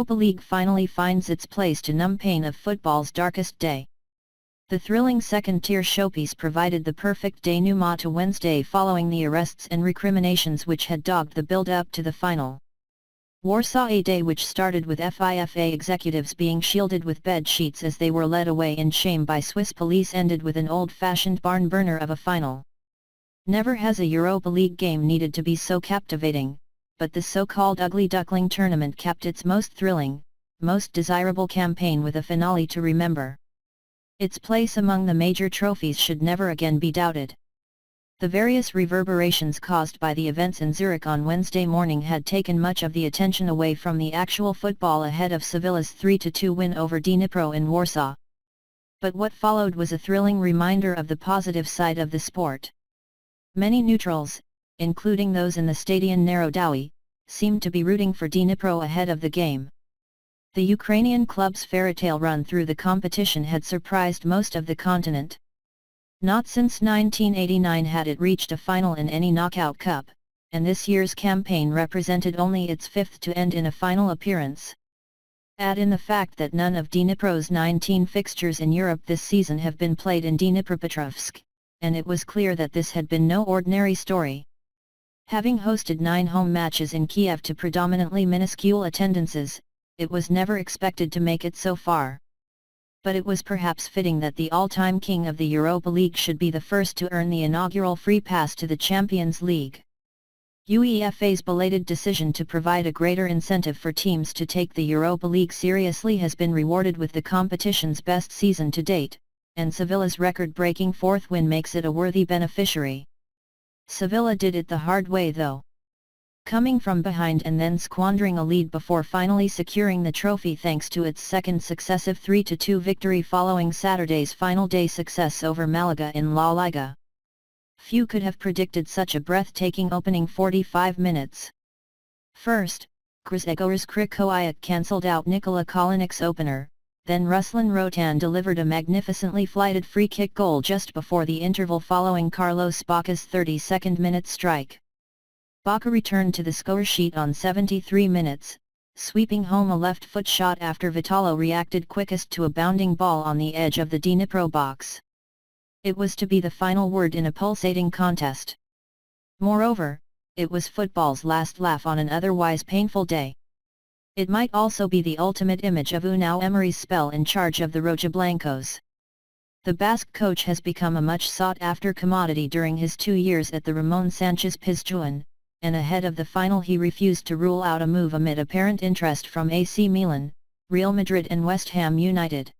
Europa League finally finds its place to numb pain of football's darkest day. The thrilling second-tier showpiece provided the perfect denouement to Wednesday following the arrests and recriminations which had dogged the build-up to the final. Warsaw, a day which started with FIFA executives being shielded with bed sheets as they were led away in shame by Swiss police, ended with an old-fashioned barn burner of a final. Never has a Europa League game needed to be so captivating, but the so-called ugly duckling tournament kept its most thrilling, most desirable campaign with a finale to remember. Its place among the major trophies should never again be doubted. The various reverberations caused by the events in Zurich on Wednesday morning had taken much of the attention away from the actual football ahead of Sevilla's 3-2 win over Dnipro in Warsaw. But what followed was a thrilling reminder of the positive side of the sport. Many neutrals, including those in the Stadion Narodowy, seemed to be rooting for Dnipro ahead of the game. The Ukrainian club's fairytale run through the competition had surprised most of the continent. Not since 1989 had it reached a final in any knockout cup, and this year's campaign represented only its fifth to end in a final appearance. Add in the fact that none of Dnipro's 19 fixtures in Europe this season have been played in Dnipropetrovsk, and it was clear that this had been no ordinary story. Having hosted 9 home matches in Kiev to predominantly minuscule attendances, it was never expected to make it so far. But it was perhaps fitting that the all-time king of the Europa League should be the first to earn the inaugural free pass to the Champions League. UEFA's belated decision to provide a greater incentive for teams to take the Europa League seriously has been rewarded with the competition's best season to date, and Sevilla's record-breaking 4th win makes it a worthy beneficiary. Sevilla did it the hard way though. Coming from behind and then squandering a lead before finally securing the trophy thanks to its second successive 3-2 victory following Saturday's final day success over Malaga in La Liga. Few could have predicted such a breathtaking opening 45 minutes. First, Grzegorz Krychowiak cancelled out Nikola Kolinic's opener, then Ruslan Rotan delivered a magnificently flighted free-kick goal just before the interval following Carlos Baca's 32nd minute strike. Baca returned to the score sheet on 73 minutes, sweeping home a left-foot shot after Vitalo reacted quickest to a bounding ball on the edge of the Dnipro box. It was to be the final word in a pulsating contest. Moreover, it was football's last laugh on an otherwise painful day. It might also be the ultimate image of Unai Emery's spell in charge of the Rojiblancos. The Basque coach has become a much sought-after commodity during his 2 years at the Ramon Sanchez Pizjuan, and ahead of the final he refused to rule out a move amid apparent interest from AC Milan, Real Madrid and West Ham United.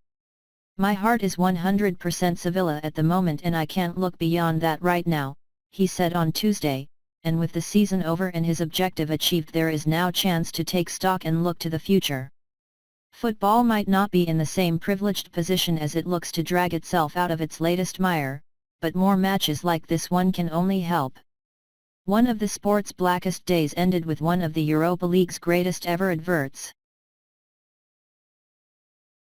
"My heart is 100% Sevilla at the moment and I can't look beyond that right now," he said on Tuesday, and with the season over and his objective achieved there is now chance to take stock and look to the future. Football might not be in the same privileged position as it looks to drag itself out of its latest mire, but more matches like this one can only help. One of the sport's blackest days ended with one of the Europa League's greatest ever adverts.